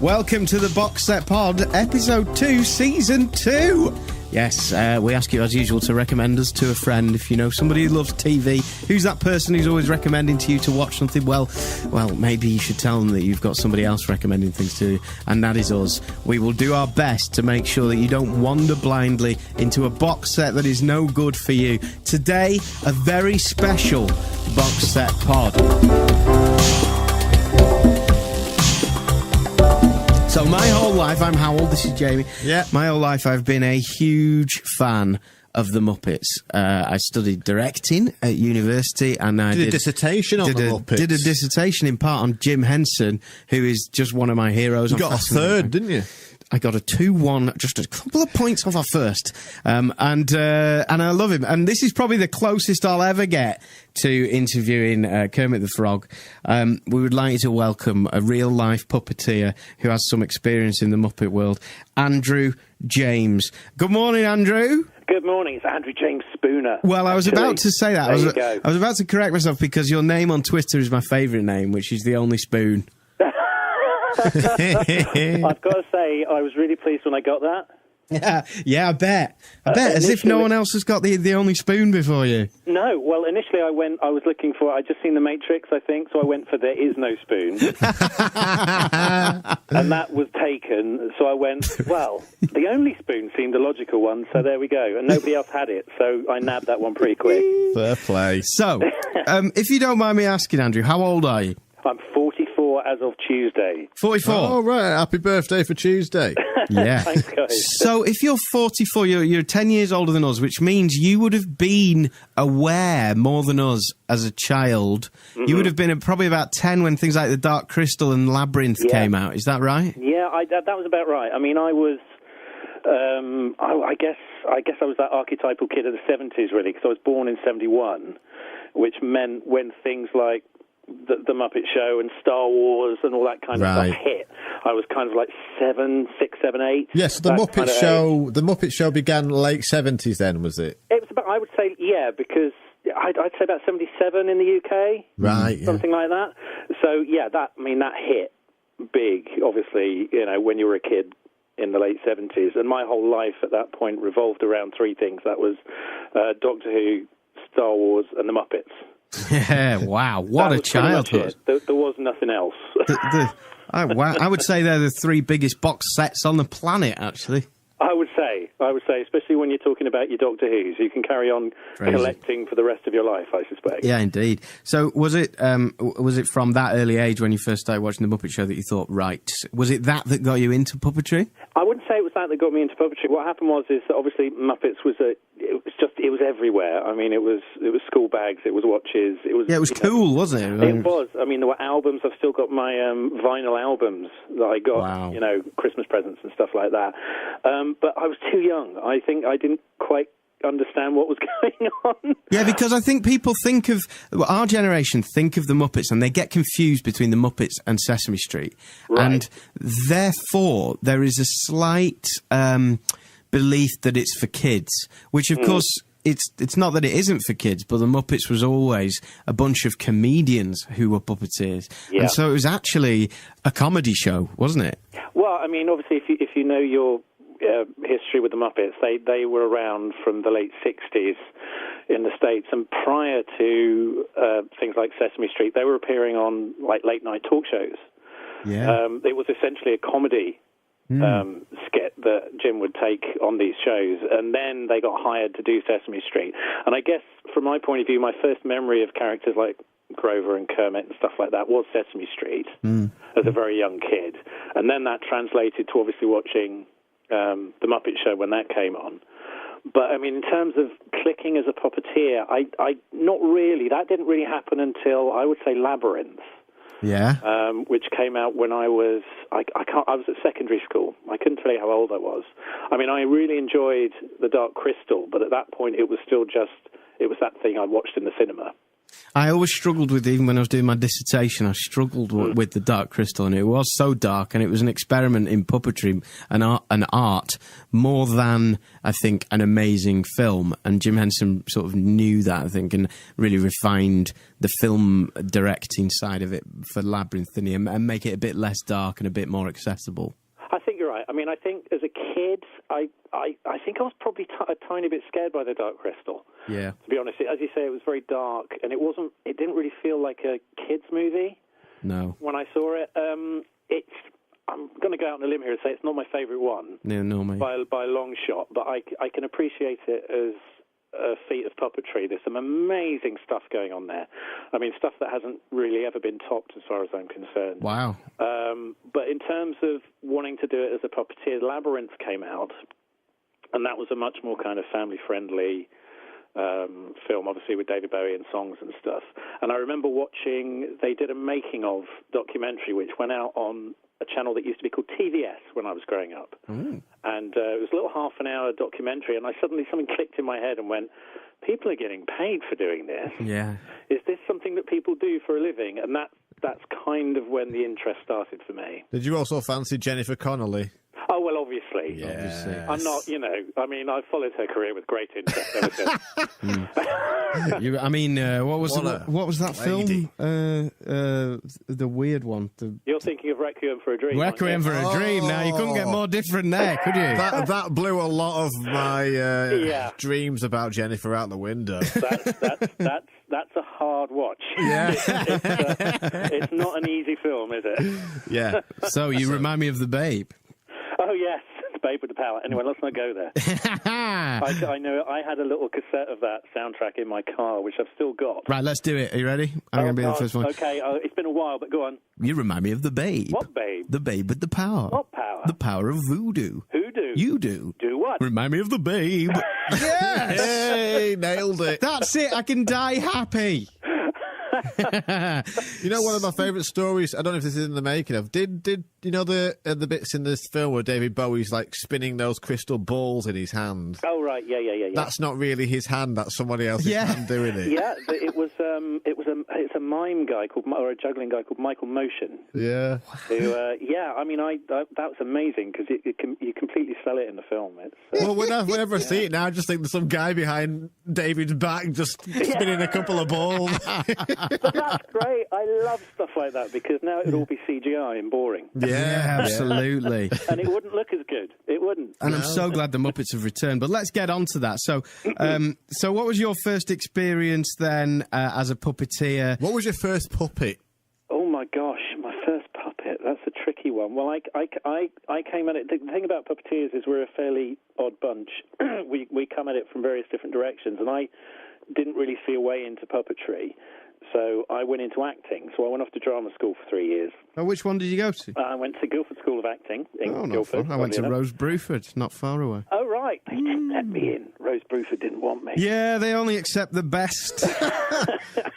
Welcome to the Box Set Pod, Episode 2, Season 2. Yes, we ask you, as usual, to recommend us to a friend. If you know somebody who loves TV, who's that person who's always recommending to you to watch something? Well, maybe you should tell them that you've got somebody else recommending things to you, and that is us. We will do our best to make sure that you don't wander blindly into a box set that is no good for you. Today, a very special Box Set Pod. So my whole life, I'm Howell, this is Jamie. Yeah. My whole life I've been a huge fan of the Muppets. I studied directing at university and I did a dissertation on the Muppets. Did a dissertation in part on Jim Henson, who is just one of my heroes. You got a third, didn't you? I got a 2-1, just a couple of points off our first. And I love him. And this is probably the closest I'll ever get to interviewing Kermit the Frog. We would like you to welcome a real-life puppeteer who has some experience in the Muppet world, Andrew James. Good morning, Andrew. Good morning, it's Andrew James Spooner. Well, I was about to say that. I was about to correct myself because your name on Twitter is my favourite name, which is The Only Spoon. I've got to say, I was really pleased when I got that. Yeah, I bet. As if no one else has got the Only Spoon before you. No, well, initially I was looking for, I'd just seen The Matrix, I think, so I went for There Is No Spoon. And that was taken, so I went, well, The Only Spoon seemed the logical one, so there we go. And nobody else had it, so I nabbed that one pretty quick. Fair play. So, if you don't mind me asking, Andrew, how old are you? I'm 44 as of Tuesday. 44? Oh, right. Happy birthday for Tuesday. Yeah. Thanks, guys. So if you're 44, you're 10 years older than us, which means you would have been aware more than us as a child. Mm-hmm. You would have been probably about 10 when things like The Dark Crystal and Labyrinth came out. Is that right? Yeah, that was about right. I mean, I was... I guess I was that archetypal kid of the 70s, really, because I was born in 71, which meant when things like the Muppet Show and Star Wars and all that kind of stuff hit, I was kind of like 6, 7, 8. Yes, the Muppet Show. The Muppet Show began late 70s. Then was it? It was about. I would say because I'd say about 77 in the UK, right? Something like that. So yeah, that hit big. Obviously, when you were a kid in the late 70s, and my whole life at that point revolved around three things. That was Doctor Who, Star Wars, and the Muppets. Yeah, wow, what a childhood. There was nothing else. I would say they're the three biggest box sets on the planet, actually. I would say, especially when you're talking about your Doctor Who's, you can carry on collecting for the rest of your life, I suspect. Yeah, indeed. So was it from that early age when you first started watching The Muppet Show that you thought, right, was it that got you into puppetry? I wouldn't say it was that got me into puppetry. What happened was that obviously Muppets it was everywhere. I mean, it was school bags, it was watches. It was cool, wasn't it? It was. I mean, there were albums. I've still got my vinyl albums that I got, Christmas presents and stuff like that. But I was too young. I think I didn't quite understand what was going on. Yeah, because I think people our generation think of the Muppets and they get confused between the Muppets and Sesame Street. Right. And therefore, there is a slight belief that it's for kids, which of course... It's not that it isn't for kids, but the Muppets was always a bunch of comedians who were puppeteers. Yeah. And so it was actually a comedy show, wasn't it? Well, I mean, obviously, if you know your history with the Muppets, they were around from the late 60s in the States, and prior to things like Sesame Street, they were appearing on like late-night talk shows. Yeah. It was essentially a comedy skit that Jim would take on these shows, and then they got hired to do Sesame Street. And I guess, from my point of view, my first memory of characters like Grover and Kermit and stuff like that was Sesame Street as a very young kid. And then that translated to obviously watching The Muppet Show when that came on. But, I mean, in terms of clicking as a puppeteer, I not really. That didn't really happen until, I would say, Labyrinth. Yeah. Which came out when I was I was at secondary school. I couldn't tell you how old I was. I mean, I really enjoyed The Dark Crystal, but at that point it was still it was that thing I watched in the cinema. I always struggled with, even when I was doing my dissertation, I struggled with the Dark Crystal, and it was so dark, and it was an experiment in puppetry and art more than, I think, an amazing film. And Jim Henson sort of knew that, I think, and really refined the film directing side of it for Labyrinthine and make it a bit less dark and a bit more accessible. I think you're right. I mean, I think as a kid, I think I was probably a tiny bit scared by the Dark Crystal. Yeah. To be honest, as you say, it was very dark, and it didn't really feel like a kids' movie. No. When I saw it, I'm going to go out on a limb here and say it's not my favourite one. Yeah, no, mate. By a long shot, but I can appreciate it as a feat of puppetry. There's some amazing stuff going on there. I mean, stuff that hasn't really ever been topped as far as I'm concerned. Wow. But in terms of wanting to do it as a puppeteer, Labyrinth came out, and that was a much more kind of family-friendly film, obviously with David Bowie and songs and stuff. And I remember watching, they did a making-of documentary which went out on a channel that used to be called TVS when I was growing up. Mm. And it was a little half-an-hour documentary, and something clicked in my head and went, people are getting paid for doing this. Yeah. Is this something that people do for a living? And that's kind of when the interest started for me. Did you also fancy Jennifer Connelly? Oh, well, obviously. Yes. I'm not, I mean, I've followed her career with great interest ever since. What was that lady. film? The weird one. You're thinking of Requiem for a Dream. Requiem for a Dream. Now, you couldn't get more different there, could you? That blew a lot of my dreams about Jennifer out the window. That's a hard watch. Yeah. It's not an easy film, is it? Yeah. So you remind me of The Babe. Oh, yes. Babe with the Power. Anyway, let's not go there. I know I had a little cassette of that soundtrack in my car, which I've still got. Right, let's do it. Are you ready? I'm going to be the first one. Okay, it's been a while, but go on. You remind me of The Babe. What Babe? The Babe with the Power. What power? The power of voodoo. Who do? You do. Do what? Remind me of The Babe. Yes! Hey, nailed it. That's it. I can die happy. You know, one of my favourite stories, I don't know if this is in the making of, did you know the bits in this film where David Bowie's like spinning those crystal balls in his hand? Oh, right, yeah. That's not really his hand, that's somebody else's hand doing it. Yeah, it's a mime guy or a juggling guy called Michael Motion. Yeah. Who, I mean, that was amazing because you completely sell it in the film. Well, whenever I see it now, I just think there's some guy behind David's back just spinning a couple of balls. That's great. I love stuff like that because now it would all be CGI and boring. Yeah, absolutely. And it wouldn't look as good. It wouldn't. And I'm so glad the Muppets have returned. But let's get on to that. So, what was your first experience then as a puppeteer? What was your first puppet? Oh my gosh, my first puppet. That's a tricky one. Well, I came at it. The thing about puppeteers is we're a fairly odd bunch. we come at it from various different directions, and I didn't really see a way into puppetry. So I went into acting. So I went off to drama school for 3 years. Oh, which one did you go to? I went to Guildford School of Acting in Guildford. I went to Rose Bruford, not far away. Oh, right. They didn't let me in. Rose Bruford didn't want me. Yeah, they only accept the best.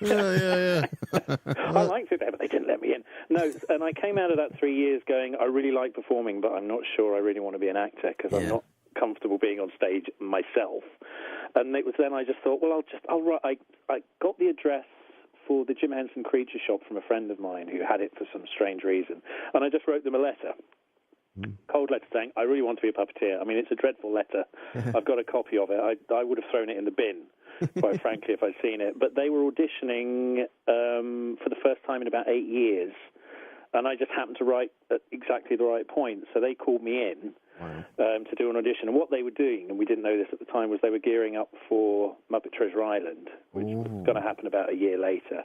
Yeah. I liked it there, but they didn't let me in. No, and I came out of that 3 years going, I really like performing, but I'm not sure I really want to be an actor because I'm not comfortable being on stage myself. And it was then I just thought, well, I'll write. I got the address for the Jim Henson Creature Shop from a friend of mine who had it for some strange reason. And I just wrote them a letter, cold letter saying, I really want to be a puppeteer. I mean, it's a dreadful letter. I've got a copy of it. I would have thrown it in the bin, quite frankly, if I'd seen it. But they were auditioning for the first time in about 8 years. And I just happened to write at exactly the right point. So they called me in to do an audition. And what they were doing, and we didn't know this at the time, was they were gearing up for Muppet Treasure Island, which was going to happen about a year later.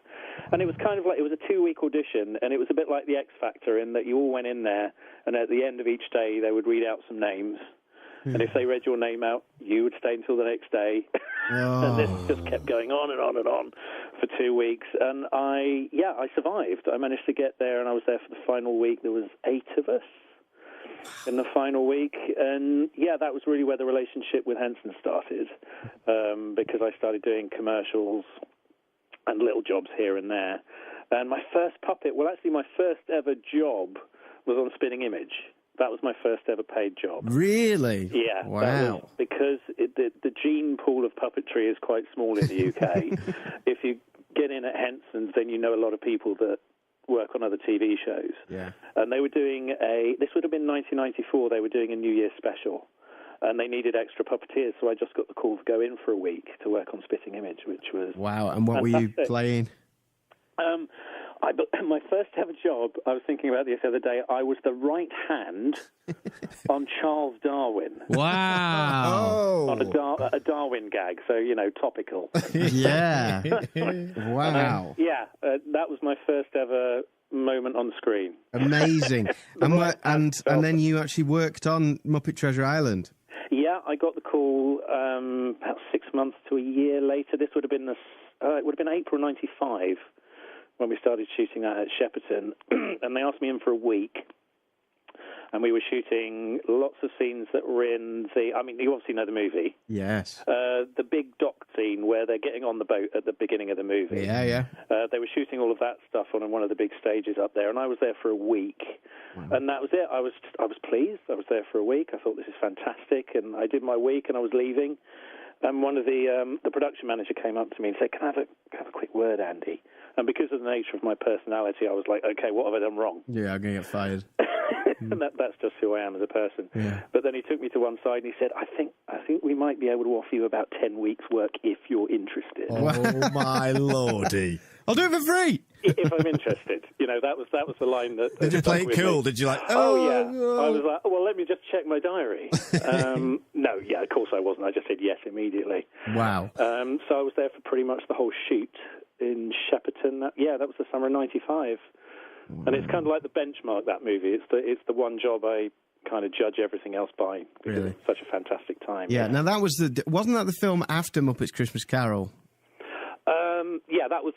And it was kind of like, it was a 2-week audition, and it was a bit like the X Factor in that you all went in there, and at the end of each day they would read out some names. And if they read your name out, you would stay until the next day. And this just kept going on and on and on for 2 weeks. And I survived. I managed to get there, and I was there for the final week. There was 8 of us in the final week. And, that was really where the relationship with Henson started, because I started doing commercials and little jobs here and there. And my first puppet, well, actually my first ever job was on Spinning Image. That was my first ever paid job. Really? Yeah. Wow. Because the gene pool of puppetry is quite small in the UK. If you get in at Henson's, then you know a lot of people that work on other TV shows. Yeah. And they were doing this would have been 1994, they were doing a New Year's special. And they needed extra puppeteers, so I just got the call to go in for a week to work on Spitting Image, which was Wow, and what fantastic. were you playing? My first ever job, I was thinking about this the other day, I was the right hand on Charles Darwin. Wow. On a Darwin gag, so, topical. Yeah. Wow. That was my first ever moment on screen. Amazing. And then you actually worked on Muppet Treasure Island. Yeah, I got the call about 6 months to a year later. This would have been April '95 when we started shooting that at Shepperton, and they asked me in for a week. And we were shooting lots of scenes that were in you obviously know the movie. Yes. The big dock scene where they're getting on the boat at the beginning of the movie. Yeah. They were shooting all of that stuff on one of the big stages up there, and I was there for a week. Wow. And that was it. I was pleased. I was there for a week. I thought, this is fantastic, and I did my week, and I was leaving. And one of the production manager came up to me and said, "Can I have a quick word, Andy?" And because of the nature of my personality, I was like, "Okay, what have I done wrong?" Yeah, I'm going to get fired. And that's just who I am as a person. Yeah. But then he took me to one side and he said, I think we might be able to offer you about 10 weeks' work if you're interested. Oh, my lordy. I'll do it for free. If I'm interested. That was the line that... Did you play it cool? Did you Oh, yeah. I was like, well, let me just check my diary. No, yeah, of course I wasn't. I just said yes immediately. Wow. So I was there for pretty much the whole shoot in Shepperton. That was the summer of '95. And it's kind of like the benchmark, that movie. It's the one job I kind of judge everything else by because Really? it's such a fantastic time. Yeah. Now wasn't that the film after Muppets Christmas Carol?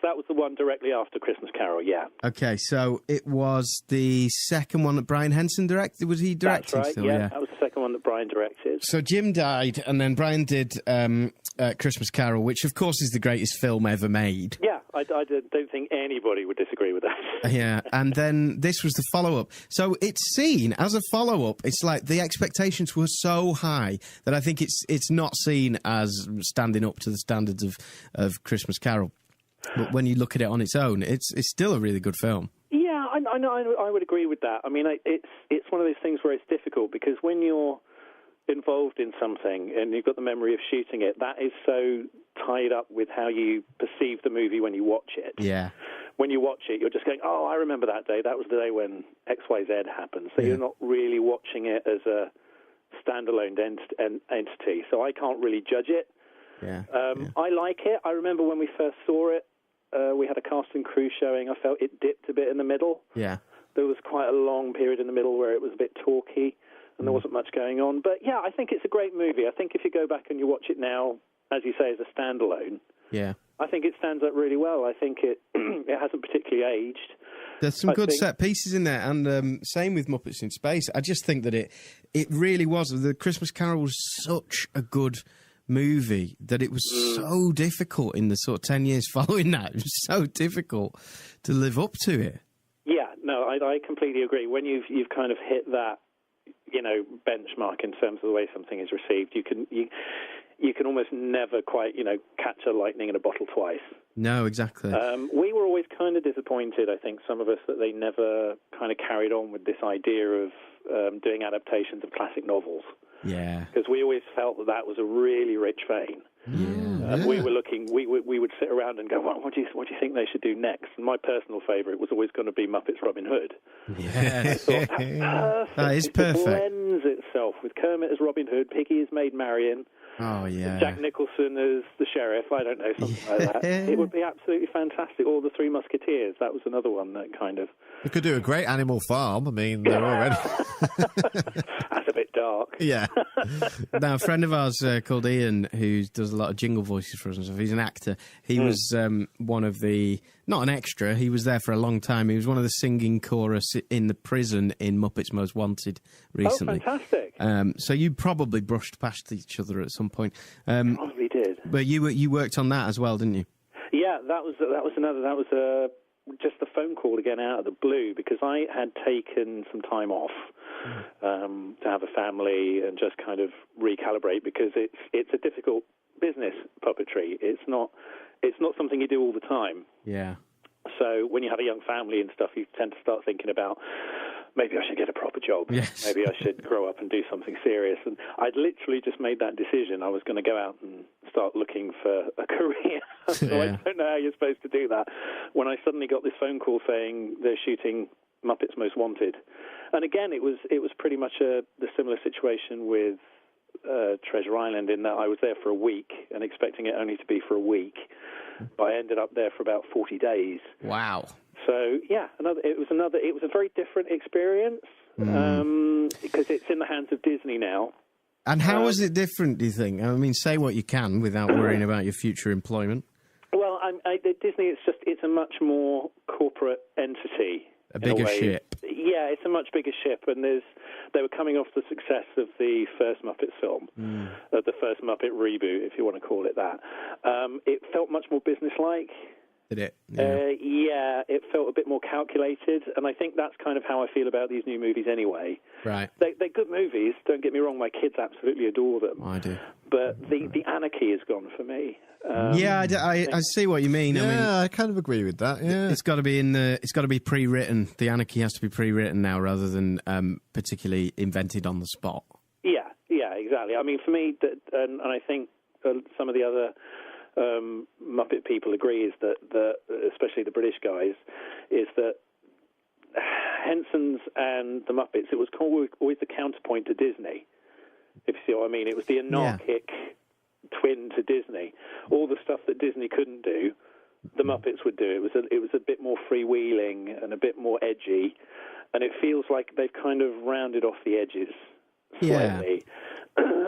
That was the one directly after Christmas Carol. Yeah. Okay, so it was the second one that Brian Henson directed. Was he directing? That's right. Still? Yeah, that was the second one that Brian directed. So Jim died, and then Brian did Christmas Carol, which of course is the greatest film ever made. Yeah, I don't think anybody would disagree with that. Yeah, and then this was the follow-up. So it's seen as a follow-up. It's like the expectations were so high that I think it's not seen as standing up to the standards of Christmas Carol. But when you look at it on its own, it's still a really good film. Yeah, I know. I would agree with that. I mean, it's one of those things where it's difficult because when you're involved in something and you've got the memory of shooting it, that is so tied up with how you perceive the movie when you watch it. Yeah. When you watch it, you're just going, oh, I remember that day. That was the day when XYZ happened. So you're not really watching it as a standalone entity. So I can't really judge it. Yeah. I like it. I remember when we first saw it, we had a cast and crew showing. I felt it dipped a bit in the middle. Yeah. There was quite a long period in the middle where it was a bit talky and there wasn't much going on. But, yeah, I think it's a great movie. I think if you go back and you watch it now, as you say, as a standalone, Yeah. I think it stands up really well. I think it hasn't particularly aged. There's some good set pieces in there, and same with Muppets in Space. I just think that it really was. The Christmas Carol was such a good movie that it was so difficult in the sort of 10 years following that. It was so difficult to live up to it. Yeah, no, I completely agree. When you've kind of hit that, benchmark in terms of the way something is received, you can almost never quite, catch a lightning in a bottle twice. No, exactly. We were always kind of disappointed, I think, some of us, that they never kind of carried on with this idea of doing adaptations of classic novels. Yeah. Because we always felt that was a really rich vein. Yeah. We were looking. We would sit around and go, "Well, what do you think they should do next?" And my personal favourite was always going to be Muppets Robin Hood. Yes. That's perfect. That is perfect. It blends itself with Kermit as Robin Hood, Piggy as Maid Marian. Oh, yeah. Jack Nicholson as the sheriff. I don't know, something like that. It would be absolutely fantastic. Or the Three Musketeers. That was another one that kind of. We could do a great Animal Farm. I mean, they're already. That's a bit dark. Yeah. Now, a friend of ours called Ian, who does a lot of jingle voices for us and stuff, he's an actor. He was one of the, not an extra, he was there for a long time. He was one of the singing chorus in the prison in Muppets Most Wanted recently. Oh, fantastic. So you probably brushed past each other at some point. Probably did. But you worked on that as well, didn't you? Yeah, that was just a phone call again out of the blue, because I had taken some time off to have a family and just kind of recalibrate, because it's a difficult business puppetry. It's not something you do all the time. Yeah. So when you have a young family and stuff, you tend to start thinking about, maybe I should get a proper job. Yes. Maybe I should grow up and do something serious. And I'd literally just made that decision. I was going to go out and start looking for a career. So I don't know how you're supposed to do that. When I suddenly got this phone call saying they're shooting Muppets Most Wanted. And again, it was pretty much the similar situation with Treasure Island, in that I was there for a week and expecting it only to be for a week. But I ended up there for about 40 days. Wow. So yeah, it was a very different experience because it's in the hands of Disney now. And how is it different, do you think? I mean, say what you can without worrying about your future employment. Well, Disney, it's a much more corporate entity. A bigger ship. Yeah, it's a much bigger ship, and they were coming off the success of the first Muppets film, the first Muppet reboot, if you want to call it that. It felt much more businesslike. Did it? Yeah, it felt a bit more calculated, and I think that's kind of how I feel about these new movies anyway. Right. They're good movies, don't get me wrong, my kids absolutely adore them. I do. But the anarchy is gone for me. I see what you mean. Yeah, I kind of agree with that, yeah. It's got to be pre-written. The anarchy has to be pre-written now rather than particularly invented on the spot. Yeah, exactly. I mean, for me, and I think some of the other Muppet people agree, is that especially the British guys, is that Henson's and the Muppets, it was always the counterpoint to Disney, if you see what I mean. It was the anarchic twin to Disney. All the stuff that Disney couldn't do, the Muppets would do. It was a bit more freewheeling and a bit more edgy, and it feels like they've kind of rounded off the edges slightly.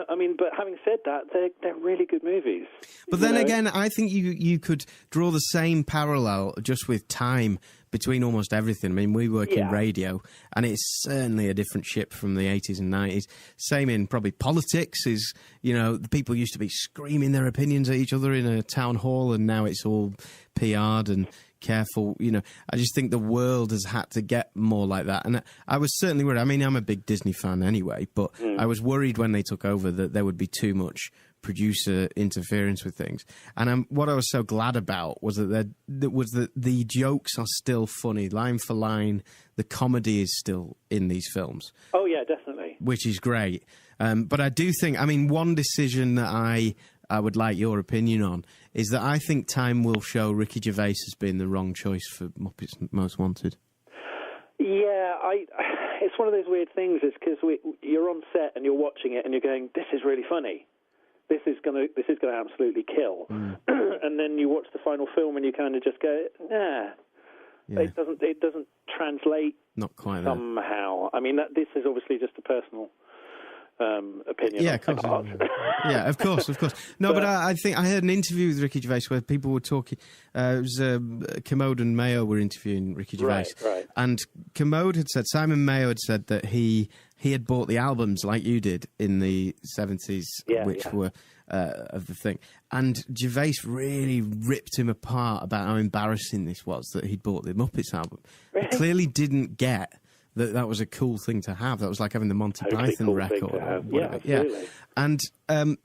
I mean, but having said that, they're really good movies. But then again, I think you could draw the same parallel just with time between almost everything. I mean, we work in radio, and it's certainly a different ship from the 80s and 90s. Same in probably politics is, the people used to be screaming their opinions at each other in a town hall, and now it's all PR'd and careful. I just think the world has had to get more like that. And I was certainly worried. I mean, I'm a big Disney fan anyway, but I was worried when they took over that there would be too much producer interference with things. And what I was so glad about was that the jokes are still funny, line for line. The comedy is still in these films. Oh yeah, definitely. Which is great. But I do think, one decision that I would like your opinion on is that I think time will show Ricky Gervais has been the wrong choice for Muppets Most Wanted. Yeah, it's one of those weird things. It's because you're on set and you're watching it and you're going, "This is really funny. This is gonna absolutely kill." And then you watch the final film and you kind of just go, "Nah." Yeah. It doesn't translate. Not quite somehow. I mean, this is obviously just a personal opinion. Yeah, of course. Yeah, of course. No, but I think I heard an interview with Ricky Gervais where people were talking. It was Commode and Mayo were interviewing Ricky Gervais, right. And Commode had said, Simon Mayo had said that he had bought the albums like you did in the 70s, which were of the thing. And Gervais really ripped him apart about how embarrassing this was that he'd bought the Muppets album. Really? He clearly didn't get that was a cool thing to have. That was like having the Monty Python cool record. Thing to have. Yeah, absolutely. And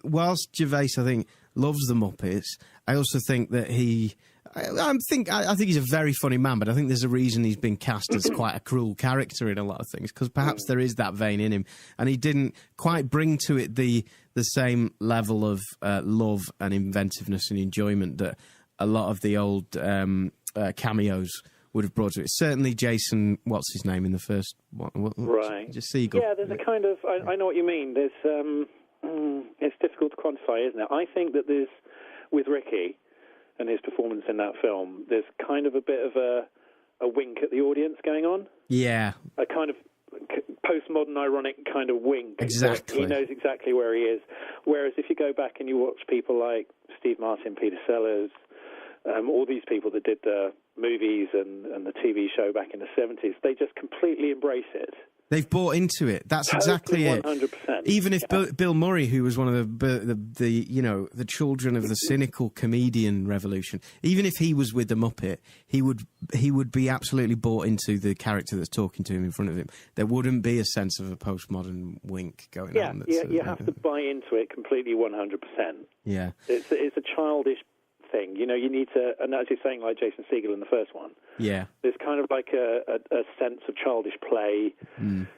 whilst Gervais, I think, loves the Muppets, I also think that I think he's a very funny man, but I think there's a reason he's been cast as quite a cruel character in a lot of things, because perhaps there is that vein in him, and he didn't quite bring to it the same level of love and inventiveness and enjoyment that a lot of the old cameos would have brought to it. Certainly Jason, what's his name in the first one? Right. Just Siegel. Yeah, there's a kind of, I know what you mean. There's, it's difficult to quantify, isn't it? I think that there's, with Ricky and his performance in that film, there's kind of a bit of a wink at the audience going on. Yeah. A kind of postmodern, ironic kind of wink. Exactly. He knows exactly where he is. Whereas if you go back and you watch people like Steve Martin, Peter Sellers, all these people that did the movies and the TV show back in the 70s, they just completely embrace it. They've bought into it. That's exactly it. 100%. Even if Bill Murray, who was one of the children of the cynical comedian revolution, even if he was with the Muppet, he would be absolutely bought into the character that's talking to him in front of him. There wouldn't be a sense of a postmodern wink going on. Yeah, you have to buy into it completely 100%. Yeah. It's a childish thing. You know, you need to, and as you're saying, like Jason Segel in the first one, yeah, there's kind of like a sense of childish play.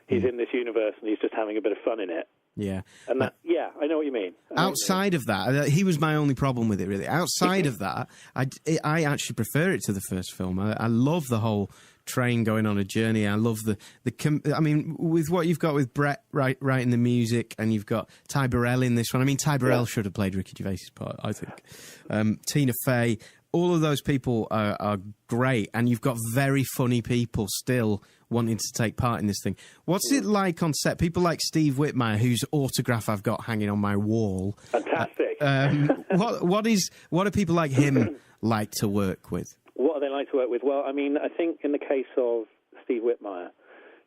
He's in this universe and he's just having a bit of fun in it. Yeah. And that, I know what you mean. Outside of that, he was my only problem with it, really. Outside of that, I actually prefer it to the first film. I love the whole train going on a journey. I love I mean, with what you've got with Brett writing the music, and you've got Ty Burrell in this one. I mean, Ty Burrell should have played Ricky Gervais's part, I think. Tina Fey, all of those people are great, and you've got very funny people still wanting to take part in this thing. What's it like on set? People like Steve Whitmire, whose autograph I've got hanging on my wall. Fantastic. What do people like him like to work with? What do they like to work with? Well, I mean, I think in the case of Steve Whitmire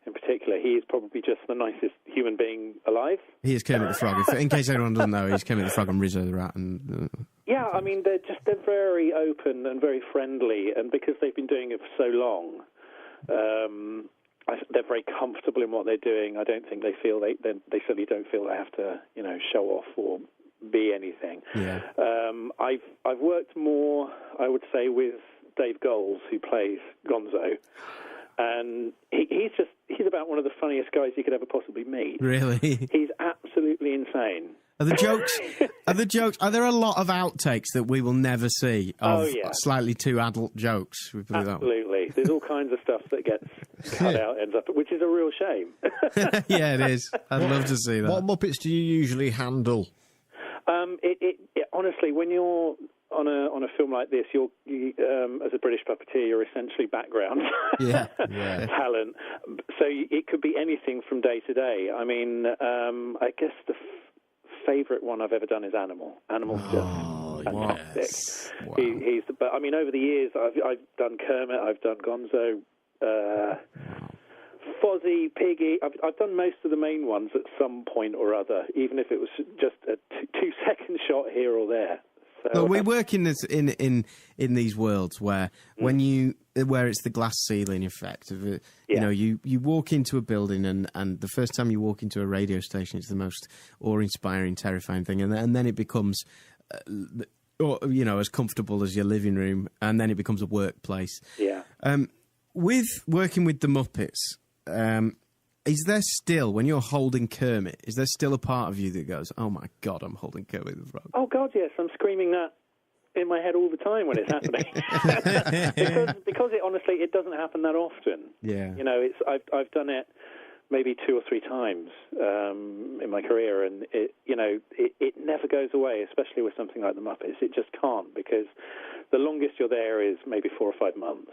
in particular, he is probably just the nicest human being alive. He is Kermit the Frog. In case anyone doesn't know, he's Kermit the Frog and Rizzo the Rat. Yeah, I mean, they're very open and very friendly, and because they've been doing it for so long, they're very comfortable in what they're doing. I don't think they feel they certainly don't feel they have to, show off or be anything. Yeah. I've worked more, I would say, with Dave Goelz, who plays Gonzo, and he's about one of the funniest guys you could ever possibly meet. Really? He's absolutely insane. Are there a lot of outtakes that we will never see of slightly too adult jokes? Absolutely. There's all kinds of stuff that gets cut out, ends up, which is a real shame. Yeah, it is. I'd love to see that. What Muppets do you usually handle? Honestly, when you're on a film like this, you as a British puppeteer, you're essentially background talent. So it could be anything from day to day. I mean, I guess the favourite one I've ever done is Animal. Animal's just fantastic. Yes. Wow. But I mean, over the years, I've done Kermit, I've done Gonzo, Fozzie, Piggy. I've done most of the main ones at some point or other, even if it was just a 2-second shot here or there. So, we work in this in these worlds where where it's the glass ceiling effect of it. You walk into a building and the first time you walk into a radio station, it's the most awe-inspiring, terrifying thing, and then it becomes as comfortable as your living room, and then it becomes a workplace. Yeah. With working with the Muppets, is there still, when you're holding Kermit, is there still a part of you that goes, "Oh my God, I'm holding Kermit the Frog"? Oh God, yes, I'm screaming that in my head all the time when it's happening. because it honestly, it doesn't happen that often. Yeah. I've done it maybe 2 or 3 times in my career, and it never goes away, especially with something like the Muppets. It just can't, because the longest you're there is maybe 4 or 5 months.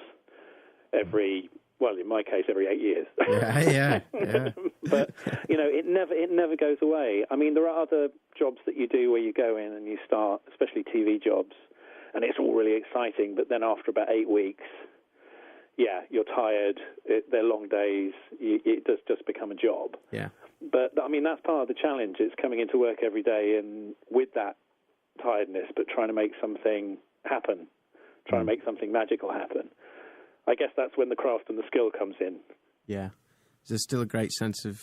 In my case, every 8 years. Yeah. But it never goes away. I mean, there are other jobs that you do where you go in and you start, especially TV jobs, and it's all really exciting. But then after about 8 weeks, you're tired. They're long days. It does just become a job. Yeah. But I mean, that's part of the challenge. It's coming into work every day and with that tiredness, but trying to make something happen, trying to make something magical happen. I guess that's when the craft and the skill comes in. Yeah. There's still a great sense of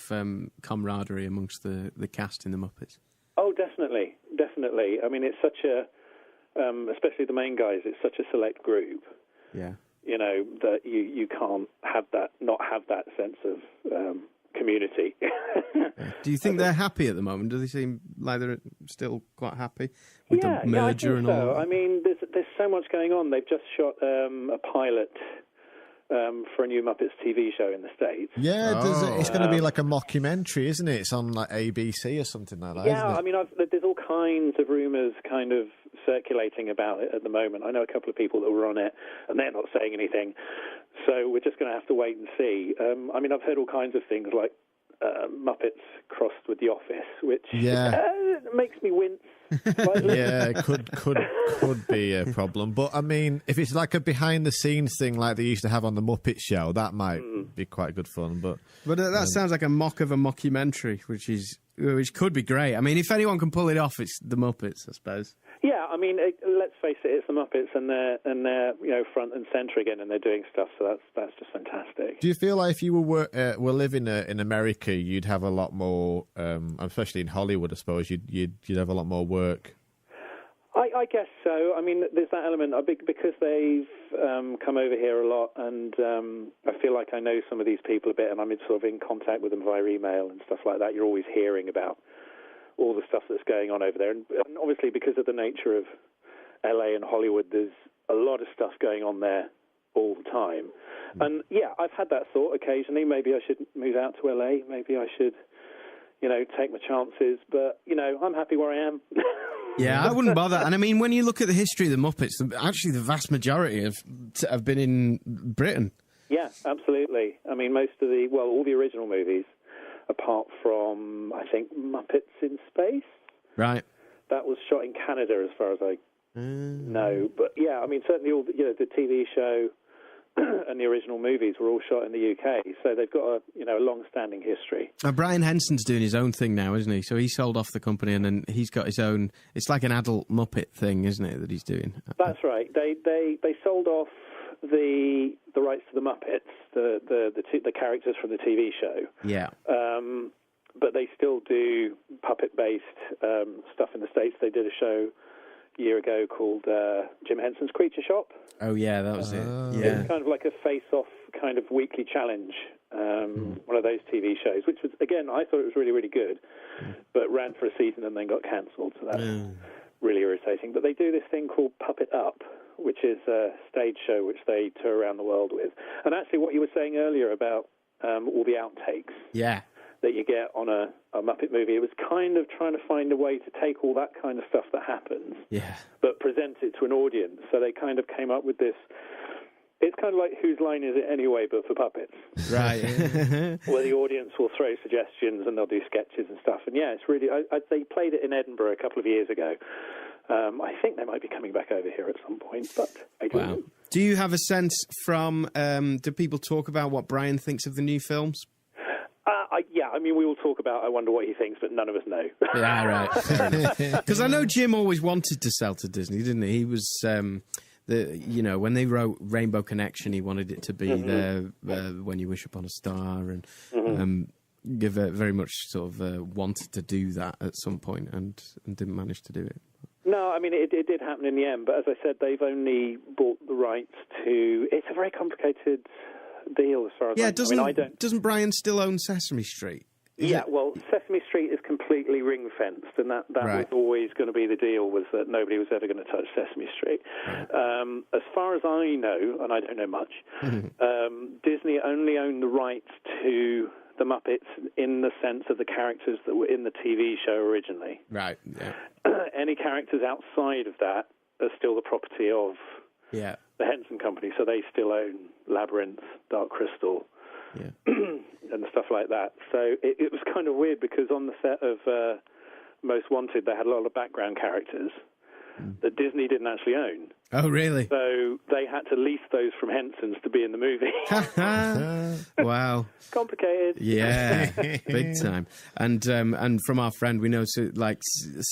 camaraderie amongst the cast in the Muppets. Oh, definitely. I mean, it's such a, especially the main guys, it's such a select group. Yeah. That you can't not have that sense of community. Do you think they're happy at the moment? Do they seem like they're still quite happy with the merger and all? I mean, there's so much going on. They've just shot a pilot for a new Muppets TV show in the States. Yeah, it's going to be like a mockumentary, isn't it? It's on like ABC or something like that. Yeah, isn't it? I mean, there's all kinds of rumours kind of circulating about it at the moment. I know a couple of people that were on it, and they're not saying anything. So we're just going to have to wait and see. I mean, I've heard all kinds of things like Muppets crossed with The Office, which makes me wince slightly. Yeah, it could be a problem. But I mean, if it's like a behind the scenes thing like they used to have on the Muppet Show, that might be quite good fun. But that sounds like a mock of a mockumentary, which could be great. I mean, if anyone can pull it off, it's the Muppets, I suppose. Yeah, I mean, let's face it, it's the Muppets, and they're front and centre again, and they're doing stuff. So that's just fantastic. do you feel like if you were living in America, you'd have a lot more, especially in Hollywood, I suppose you'd have a lot more work? I guess so. I mean, there's that element because they've come over here a lot, and I feel like I know some of these people a bit, and I'm sort of in contact with them via email and stuff like that. You're always hearing about all the stuff that's going on over there, and obviously because of the nature of LA and Hollywood, there's a lot of stuff going on there all the time. And yeah, I've had that thought occasionally. Maybe I should move out to LA. Maybe I should, take my chances. But I'm happy where I am. Yeah, I wouldn't bother. And I mean, when you look at the history of the Muppets, actually the vast majority have been in Britain. Yeah, absolutely. I mean, all the original movies, apart from, I think, Muppets in Space. Right. That was shot in Canada, as far as I know. But yeah, I mean, certainly all the TV show and the original movies were all shot in the UK, so they've got a long-standing history. Brian Henson's doing his own thing now, isn't he? So he sold off the company, and then he's got his own. It's like an adult Muppet thing, isn't it, that he's doing? That's right. They sold off the rights to the Muppets, the characters from the TV show. Yeah. But they still do puppet-based stuff in the States. They did a show a year ago called Jim Henson's Creature Shop. Oh, yeah, that was it. Yeah. It's kind of like a face-off kind of weekly challenge, one of those TV shows, which was, again, I thought it was really, really good, but ran for a season and then got cancelled, so that's really irritating. But they do this thing called Puppet Up, which is a stage show which they tour around the world with. And actually what you were saying earlier about all the outtakes. Yeah. That you get on a Muppet movie. It was kind of trying to find a way to take all that kind of stuff that happens, but present it to an audience. So they kind of came up with this. It's kind of like Whose Line Is It Anyway, but for puppets. Right. Where the audience will throw suggestions and they'll do sketches and stuff. And yeah, it's really. They played it in Edinburgh a couple of years ago. I think they might be coming back over here at some point, but I don't know. Do you have a sense from? Do people talk about what Brian thinks of the new films? Yeah, I mean, we all talk about I wonder what he thinks, but none of us know. Yeah, right. Because I know Jim always wanted to sell to Disney, didn't he? He was, when they wrote Rainbow Connection, he wanted it to be there When You Wish Upon a Star, and very much sort of wanted to do that at some point and didn't manage to do it. No, I mean, it did happen in the end, but as I said, they've only bought the rights to... It's a very complicated deal as far as doesn't Brian still own Sesame Street? Well, Sesame Street is completely ring-fenced, and that was always going to be the deal, was that nobody was ever going to touch Sesame Street. Right. As far as I know, and I don't know much, Disney only owned the rights to the Muppets in the sense of the characters that were in the TV show originally. Right, yeah. Any characters outside of that are still the property of the Henson Company, so they still own Labyrinth, Dark Crystal, and stuff like that. So it was kind of weird because on the set of Most Wanted, they had a lot of background characters that Disney didn't actually own. Oh, really? So they had to lease those from Henson's to be in the movie. Wow. Complicated. Yeah, big time. And from our friend, we know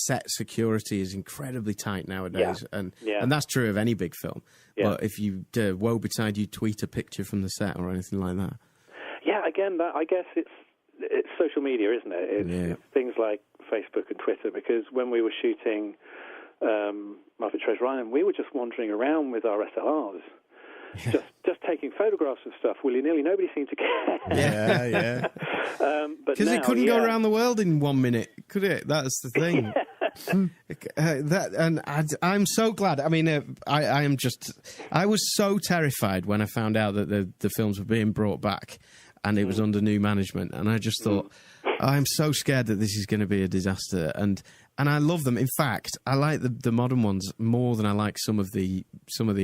set security is incredibly tight nowadays, and that's true of any big film. Yeah. But if you woe betide you tweet a picture from the set or anything like that. Yeah, again, I guess it's social media, isn't it? It's things like Facebook and Twitter, because when we were shooting Muppet Treasure Island, we were just wandering around with our SLRs, just taking photographs of stuff willy-nilly. Nobody seemed to care. Yeah. Because it couldn't go around the world in 1 minute, could it? That's the thing. I'm so glad. I mean, I was so terrified when I found out that the films were being brought back and it was under new management, and I just thought, I'm so scared that this is going to be a disaster. And I love them. In fact, I like the modern ones more than I like some of the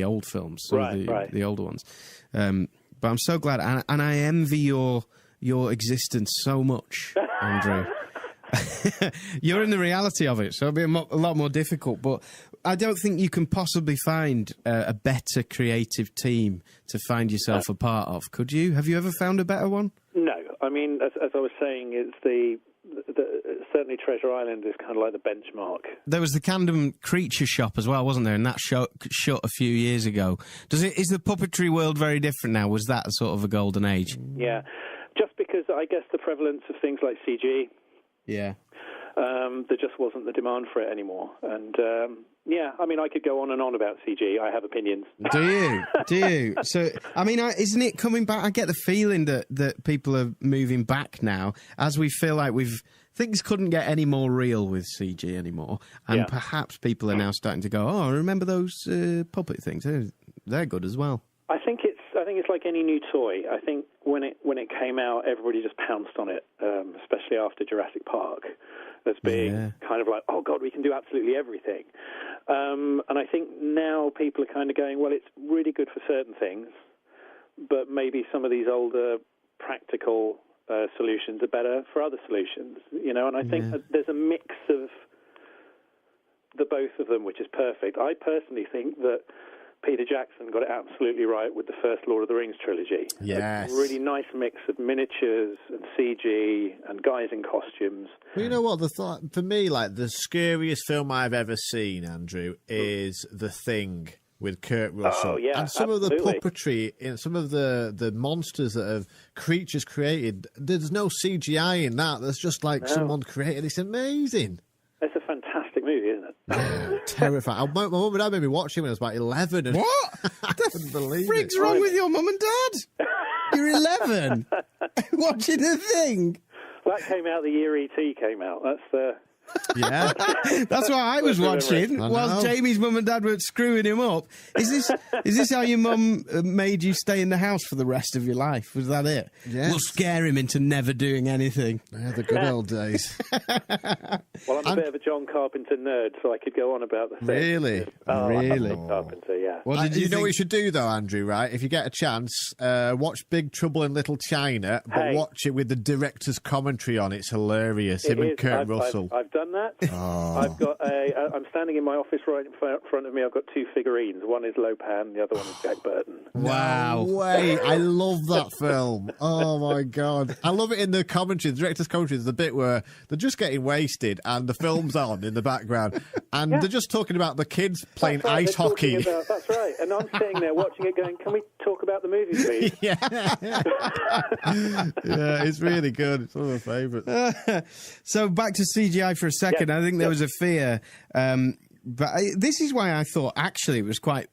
old films, the older ones. But I'm so glad, and I envy your existence so much, Andrew. You're in the reality of it, so it'll be a lot more difficult. But I don't think you can possibly find a better creative team to find yourself a part of. Could you? Have you ever found a better one? No. I mean, as I was saying, it's certainly Treasure Island is kind of like the benchmark. There was the Camden Creature Shop as well, wasn't there? And that shut a few years ago. Is the puppetry world very different now? Was that sort of a golden age? Yeah. Just because I guess the prevalence of things like CG... Yeah. There just wasn't the demand for it anymore. And, yeah, I mean, I could go on and on about CG. I have opinions. Do you? Do you? So, I mean, isn't it coming back? I get the feeling that people are moving back now, as we feel like things couldn't get any more real with CG anymore. And perhaps people are now starting to go, oh, remember those puppet things? They're good as well. I think it's like any new toy. I think when it came out, everybody just pounced on it, especially after Jurassic Park, as being kind of like, oh God, we can do absolutely everything. And I think now people are kind of going, well, it's really good for certain things, but maybe some of these older practical solutions are better for other solutions, you know. And I think that there's a mix of the both of them, which is perfect. I personally think that Peter Jackson got it absolutely right with the first Lord of the Rings trilogy. Yes. A really nice mix of miniatures and CG and guys in costumes. Well, you know what? For me, like, the scariest film I've ever seen, Andrew, is The Thing with Kurt Russell. Oh, yeah, and some absolutely. of the puppetry, and some of the monsters that have creatures created, there's no CGI in that. There's just like someone created. It's amazing. It's a fantastic movie, isn't it? Terrifying. My mum and dad made me watch it when I was about 11. And What? I couldn't believe Frick's it. wrong with your mum and dad? You're 11, watching The Thing. That came out the year E.T. came out. That's the... Yeah. That's what I was watching whilst Jamie's mum and dad were screwing him up. Is this how your mum made you stay in the house for the rest of your life? Was that it? Yes. We'll scare him into never doing anything. Yeah, the good old days. Well, I'm a bit of a John Carpenter nerd, so I could go on about The Thing. Really? Really? John Carpenter, yeah. What did You know what you should do, though, Andrew, right? If you get a chance, watch Big Trouble in Little China, but watch it with the director's commentary on. It's hilarious. Him and Kurt Russell. I've done that. I've got I'm standing in my office right in front of me. I've got two figurines. One is Lopan, the other one is Jack Burton. Wow. No way. I love that film. Oh, my God. I love it in the commentary. The director's commentary is the bit where they're just getting wasted and the film's on in the background. And they're just talking about the kids playing ice hockey. That's right. And I'm sitting there watching it going, can we talk about the movie, please? Yeah, it's really good. It's one of my favourites. So back to CGI for a second. I think there was a fear. But this is why I thought, actually, it was quite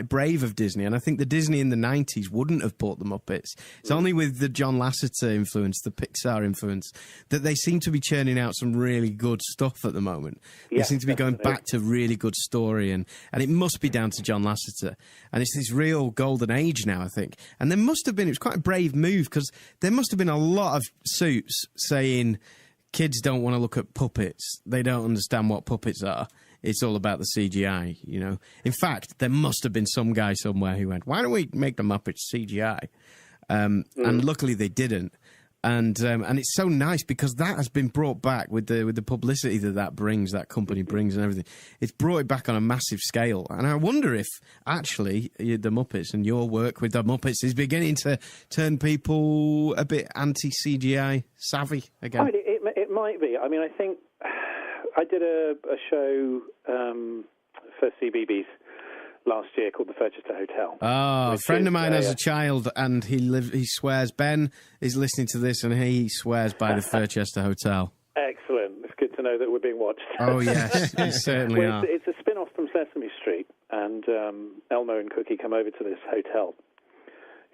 brave of Disney, and I think the Disney in the 90s wouldn't have bought the Muppets. It's only with the John Lasseter influence, the Pixar influence, that they seem to be churning out some really good stuff at the moment. They seem to be going back to really good story, and it must be down to John Lasseter. And it's this real golden age now, I think. And there must have been, it was quite a brave move, because there must have been a lot of suits saying, kids don't want to look at puppets. They don't understand what puppets are. It's all about the CGI, you know. In fact, there must have been some guy somewhere who went, why don't we make the Muppets CGI? And luckily they didn't. And it's so nice because that has been brought back with the publicity that brings, that company brings and everything. It's brought it back on a massive scale. And I wonder if actually the Muppets and your work with the Muppets is beginning to turn people a bit anti-CGI savvy again. I mean, it might be. I mean, I think I did a show for CBeebies last year called The Furchester Hotel. Oh, a friend of mine has a child, and he swears. Ben is listening to this, and he swears by The Furchester Hotel. Excellent. It's good to know that we're being watched. Oh, yes, you certainly are. It's a spin-off from Sesame Street, and Elmo and Cookie come over to this hotel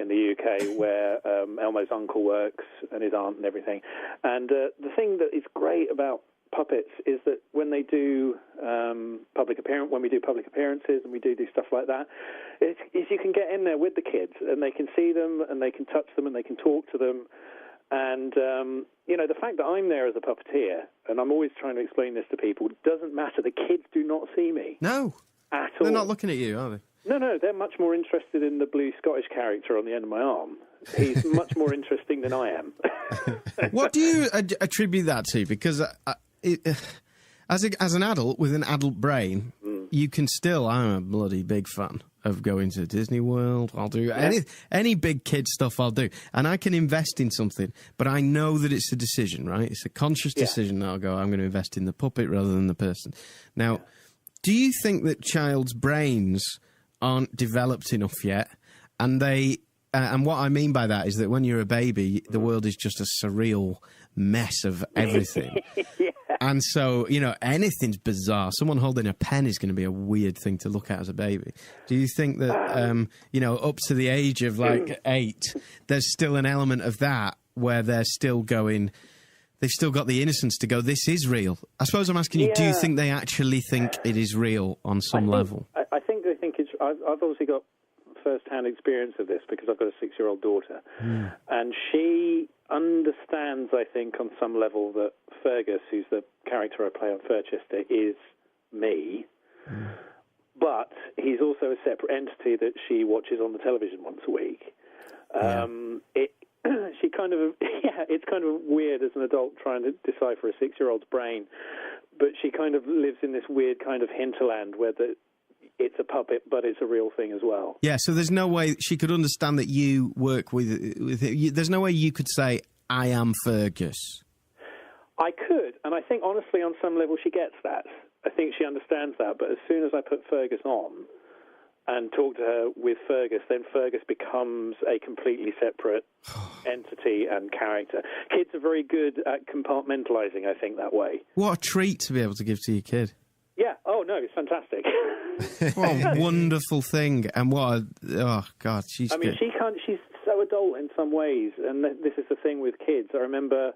in the UK where Elmo's uncle works and his aunt and everything. And the thing that is great about puppets is that when they do public appearances and we do stuff like that, is you can get in there with the kids and they can see them and they can touch them and they can talk to them. And, you know, the fact that I'm there as a puppeteer, and I'm always trying to explain this to people, doesn't matter. The kids do not see me. No. At all. They're not looking at you, are they? No, they're much more interested in the blue Scottish character on the end of my arm. He's much more interesting than I am. What do you attribute that to? Because as an adult with an adult brain, you can still. I'm a bloody big fan of going to Disney World. I'll do any big kid stuff. I'll do, and I can invest in something. But I know that it's a decision, right? It's a conscious decision that I'll go. I'm going to invest in the puppet rather than the person. Now, do you think that child's brains aren't developed enough yet, and they? And what I mean by that is that when you're a baby, the world is just a surreal mess of everything. And so, anything's bizarre. Someone holding a pen is going to be a weird thing to look at as a baby. Do you think that, up to the age of, 8, there's still an element of that where they're still going... They've still got the innocence to go, this is real. I suppose I'm asking you, do you think they actually think it is real on some level? I think they think it's... I've obviously got first-hand experience of this because I've got a 6-year-old daughter. And she understands, I think, on some level that Fergus, who's the character I play on Furchester, is me. But he's also a separate entity that she watches on the television once a week. She kind of, it's kind of weird as an adult trying to decipher a 6-year-old's brain, but she kind of lives in this weird kind of hinterland where it's a puppet, but it's a real thing as well. Yeah, so there's no way she could understand that you work with it. There's no way you could say, I am Fergus. I could, and I think, honestly, on some level, she gets that. I think she understands that, but as soon as I put Fergus on and talk to her with Fergus, then Fergus becomes a completely separate entity and character. Kids are very good at compartmentalising, I think, that way. What a treat to be able to give to your kid. Yeah. Oh, no, it's fantastic. What a wonderful thing. And she's good. She's so adult in some ways, and this is the thing with kids. I remember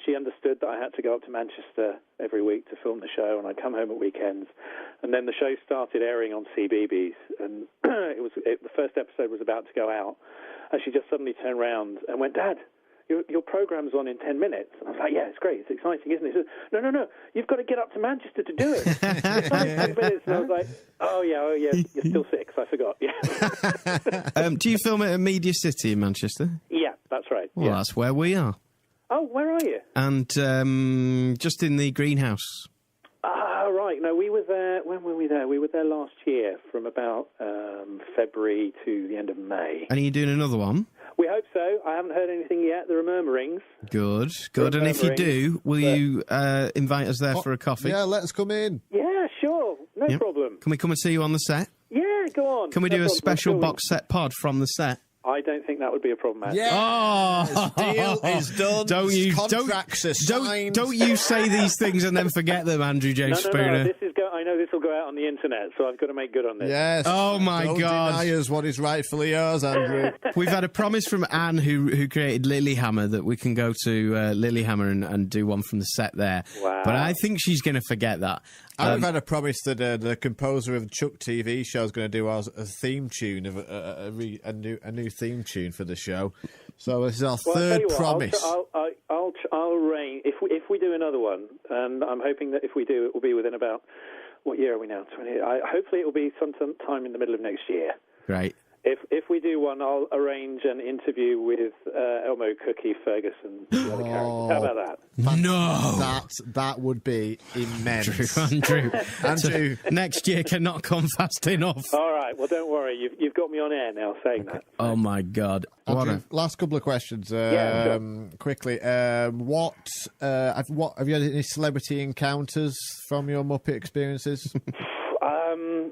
she understood that I had to go up to Manchester every week to film the show, and I'd come home at weekends. And then the show started airing on CBeebies, and the first episode was about to go out, and she just suddenly turned around and went, Dad, your program's on in 10 minutes. And I was like, yeah, it's great. It's exciting, isn't it? She said, no. You've got to get up to Manchester to do it. It's only 10 minutes. And I was like, oh, yeah, you're still 6. I forgot. Yeah. Do you film it at Media City in Manchester? Yeah, that's right. Well, that's where we are. Oh, where are you? And just in the greenhouse. Right. No, we were there. When were we there? We were there last year from about February to the end of May. And are you doing another one? We hope so. I haven't heard anything yet. There are murmurings. Good. And if you do, will you invite us there for a coffee? Yeah, let us come in. Yeah, sure. No problem. Can we come and see you on the set? Yeah, go on. Can we do a special box set pod from the set? I don't think that would be a problem, Matt. Yeah. Oh, deal is done. Contracts are signed. Don't you say these things and then forget them, Andrew James Spooner. No. I know this will go out on the internet, so I've got to make good on this. Yes. Oh my God. Don't deny us what is rightfully yours, Andrew. We've had a promise from Anne, who created Lilyhammer, that we can go to Lilyhammer and do one from the set there. Wow. But I think she's going to forget that. I've had a promise that the composer of the Chuck TV show is going to do a theme tune of a new theme tune for the show. So this is our third promise. I'll arrange if we do another one, and I'm hoping that if we do, it will be within about, what year are we now? 20. Hopefully, it will be sometime in the middle of next year. Right. If we do one, I'll arrange an interview with Elmo, Cookie, Fergus, and the other characters. How about that? No! That would be immense. Andrew. Next year cannot come fast enough. All right, well, don't worry. You've got me on air now saying that. Oh, my God. Andrew, last couple of questions. Quickly. Have you had any celebrity encounters from your Muppet experiences?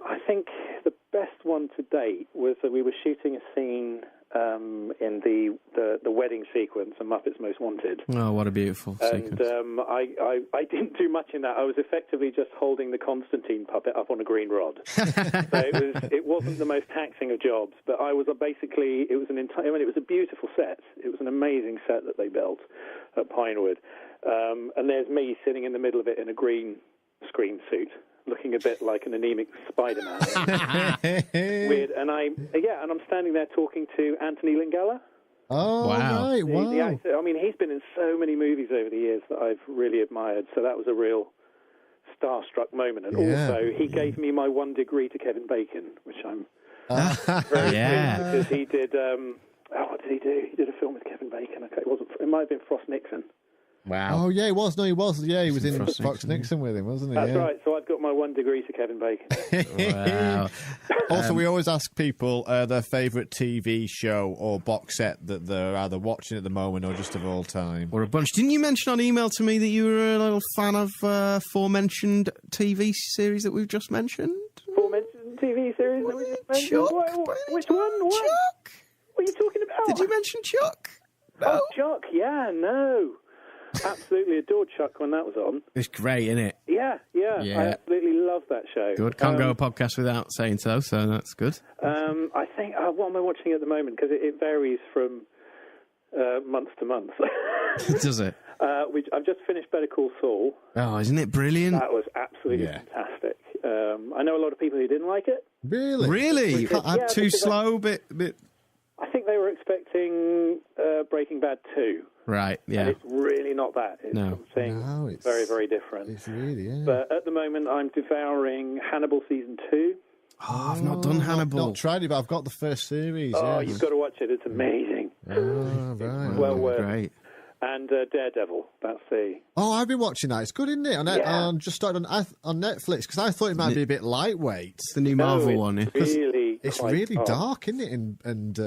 I think the best one to date was that we were shooting a scene in the wedding sequence of Muppets Most Wanted. Oh, what a beautiful sequence. And I didn't do much in that. I was effectively just holding the Constantine puppet up on a green rod. So it wasn't the most taxing of jobs, but I was basically, it was a beautiful set. It was an amazing set that they built at Pinewood. And there's me sitting in the middle of it in a green screen suit, looking a bit like an anemic Spider-Man. Weird. And I'm standing there talking to Anthony Lingala. Oh, wow. Right. Wow. The actor. I mean, he's been in so many movies over the years that I've really admired. So that was a real starstruck moment. And also, he gave me my 1 degree to Kevin Bacon, which I'm very pleased because he did what did he do? He did a film with Kevin Bacon. Okay, it might have been Frost Nixon. Wow. Oh, yeah, he was. No, he was. Yeah, he was in Frost Fox Nixon with him, wasn't he? That's yeah. right. So I've got my 1 degree to Kevin Bacon. Wow. Also, we always ask people their favourite TV show or box set that they're either watching at the moment or just of all time. Or a bunch. Didn't you mention on email to me that you were a little fan of aforementioned TV series that we've just mentioned? Aforementioned TV series that we just mentioned? Chuck? Which one? What? Chuck? What are you talking about? Did you mention Chuck? No. Oh, Chuck, yeah, no. Absolutely adored Chuck when that was on. It's great, isn't it? Yeah. I absolutely love that show. Good. Can't go a podcast without saying so that's good. I think, what am I watching at the moment? Because it varies from month to month. Does it? I've just finished Better Call Saul. Oh, isn't it brilliant? That was absolutely fantastic. I know a lot of people who didn't like it. Really? Really? Yeah, Too slow? Bit. I think they were expecting Breaking Bad 2. Right, yeah. And it's really not that. It's something it's very, very different. It's really, yeah. But at the moment, I'm devouring Hannibal Season 2. Oh, I've not done Hannibal. I've not tried it, but I've got the first series. Oh, yes. you've got to watch it. It's amazing. Oh, right. Well worth it. Great. And Daredevil. That's the... Oh, I've been watching that. It's good, isn't it? I just started on Netflix because I thought it might be a bit lightweight. It's the new Marvel one. Yeah. It's really dark, isn't it? And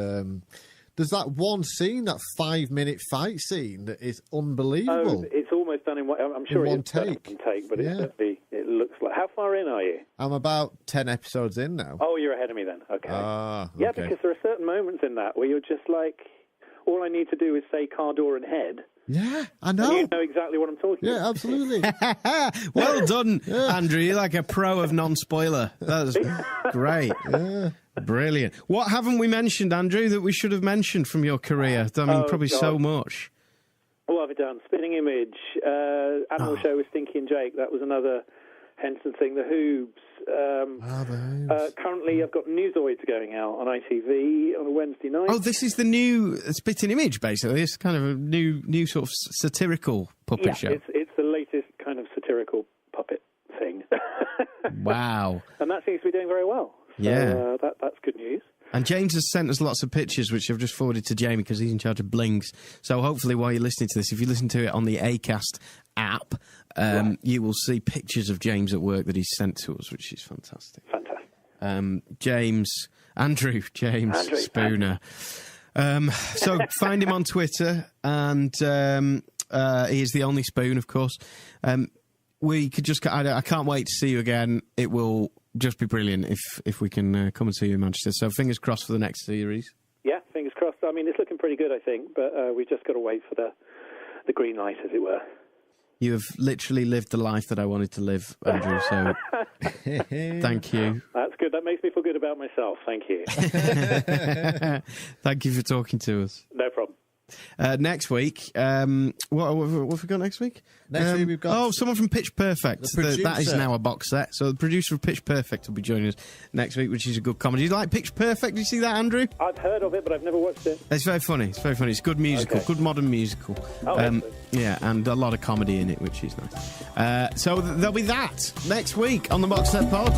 there's that one scene, that 5-minute fight scene, that is unbelievable. Oh, it's almost done in one... I'm sure in one it's done in one take, but it looks like... How far in are you? I'm about 10 episodes in now. Oh, you're ahead of me then. Okay. Okay. Yeah, because there are certain moments in that where you're just like, all I need to do is say car door and head. Yeah, I know. And you know exactly what I'm talking about. Yeah, absolutely. Well done, Andrew. You're like a pro of non-spoiler. That was great. Yeah. Brilliant. What haven't we mentioned, Andrew, that we should have mentioned from your career? I mean, probably so much. What have we done? Spinning Image, Animal Show with Stinky and Jake. That was another Henson thing. The Hoobs. The Hoobs. Currently, I've got Newsoids going out on ITV on a Wednesday night. Oh, this is the new Spitting Image, basically. It's kind of a new sort of satirical puppet show. It's the latest kind of satirical puppet thing. Wow. And that seems to be doing very well. So, that's good news. And James has sent us lots of pictures, which I've just forwarded to Jamie because he's in charge of Blings. So hopefully while you're listening to this, if you listen to it on the Acast app, you will see pictures of James at work that he's sent to us, which is fantastic. Fantastic. Andrew Spooner. So find him on Twitter, and he is the only Spoon, of course. We could just... I can't wait to see you again. It will just be brilliant if we can come and see you in Manchester. So fingers crossed for the next series. Yeah, fingers crossed. I mean, it's looking pretty good, I think, but we've just got to wait for the green light, as it were. You have literally lived the life that I wanted to live, Andrew, so thank you. That's good. That makes me feel good about myself. Thank you. Thank you for talking to us. No problem. Next week, what have we got next week? Next week we've got... someone from Pitch Perfect. That is now a box set. So the producer of Pitch Perfect will be joining us next week, which is a good comedy. You like Pitch Perfect? Did you see that, Andrew? I've heard of it, but I've never watched it. It's very funny. It's very funny. It's good musical, good modern musical. Yeah, and a lot of comedy in it, which is nice. So there'll be that next week on the Box Set Pod.